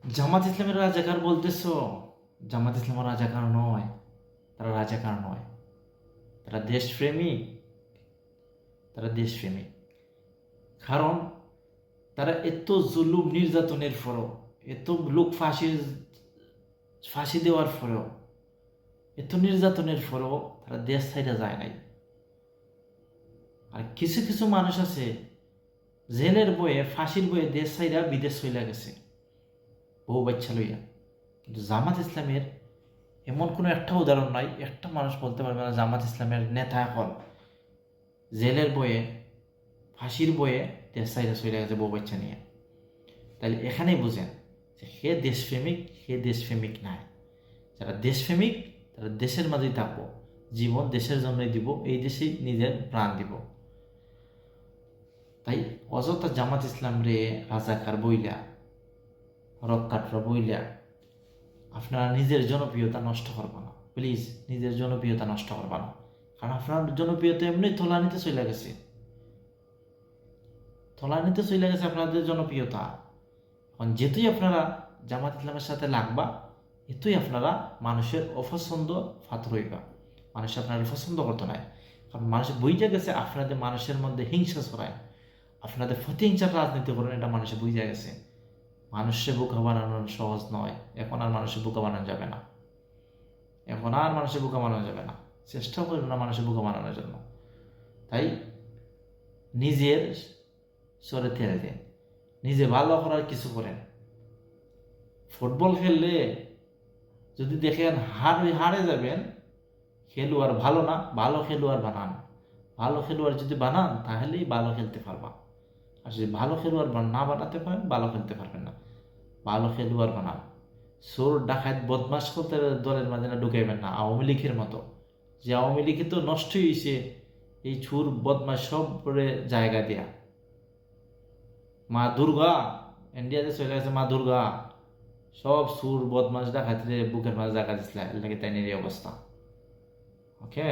জামাত ইসলামের রাজাকার বলতেছো? জামাত ইসলামের রাজাকার নয়, তারা রাজাকার নয়, তারা দেশপ্রেমিক। তারা দেশপ্রেমিক কারণ তারা এত জুলুম নির্যাতনের পরেও, এত লোক ফাঁসি দেওয়ার পরেও, এত নির্যাতনের পরেও তারা দেশ ছাইড়া যায় নাই। আর কিছু কিছু মানুষ আছে জেলের বয়ে, ফাঁসির বয়ে দেশ ছাইড়া বিদেশ চইলা গেছে বউ বাচ্চা লইয়া। কিন্তু জামাত ইসলামের এমন কোনো একটা উদাহরণ নাই, একটা মানুষ বলতে পারবে না জামাত ইসলামের নেতা এখন জেলের বয়ে, ফাঁসির বয়ে দেশ ছাইড়া চইলা গেছে বউ বাচ্চা নিয়ে। তাহলে এখানেই বুঝেন যে হে দেশপ্রেমিক, হে দেশপ্রেমিক নাই। যারা দেশপ্রেমিক তারা দেশের মাঝেই থাকবো, জীবন দেশের জন্যই দিব, এই দেশেই নিজের প্রাণ দিব। তাই অযথা জামাত ইসলাম রে রাজাকার বইলা, রক্কাটরা বইলা আপনারা নিজের জনপ্রিয়তা নষ্ট করবা না, প্লিজ নিজের জনপ্রিয়তা নষ্ট করবা না। কারণ আপনার জনপ্রিয়তা এমনি থলানিতে চলে গেছে, থলানিতে চলে গেছে আপনাদের জনপ্রিয়তা। এখন যেহেতুই আপনারা জামাত ইসলামের সাথে লাগবা, এতই আপনারা মানুষের অপছন্দ ফাত রইবা। মানুষ আপনারা পছন্দ করতো না, কারণ মানুষ বুঝে গেছে আপনাদের মানুষের মধ্যে হিংসা ছড়ায়, আপনাদের প্রতিহিংসার রাজনীতি করেন, এটা মানুষে বুঝে গেছে। মানুষকে বোকা বানানো সহজ নয়, এখন আর মানুষের বোকা বানানো যাবে না, এখন আর মানুষের বোকা বানানো যাবে না। চেষ্টা করবেন না মানুষের বোকা বানানোর জন্য। তাই নিজের সরে ঠেলে দেন, নিজে ভালো করার কিছু করেন। ফুটবল খেললে যদি দেখেন হারে যাবেন, খেলোয়াড় ভালো না, ভালো খেলোয়াড় বানান। ভালো খেলোয়াড় যদি বানান তাহলেই ভালো খেলতে পারবা। আর যদি ভালো খেলোয়াড় না বানাতে পারেন, ভালো খেলতে পারবেন না। ভালো খেলোয়াড় বানান। চোর ডাকাত বদমাস করতে দলের মাঝে না ঢুকাইবেন না, আওয়ামী লীগের মতো। যে আওয়ামী লীগে তো নষ্টই হয়েছে এই চোর বদমাস সব জায়গা দেয়া। মা দুর্গা ইন্ডিয়াতে চলে গেছে, মা দুর্গা সব সুর বদমাস ডাকাতিরে বুকের মাঝে জায়গা দিছিল, এর লাগে তাই এই অবস্থা। ওকে।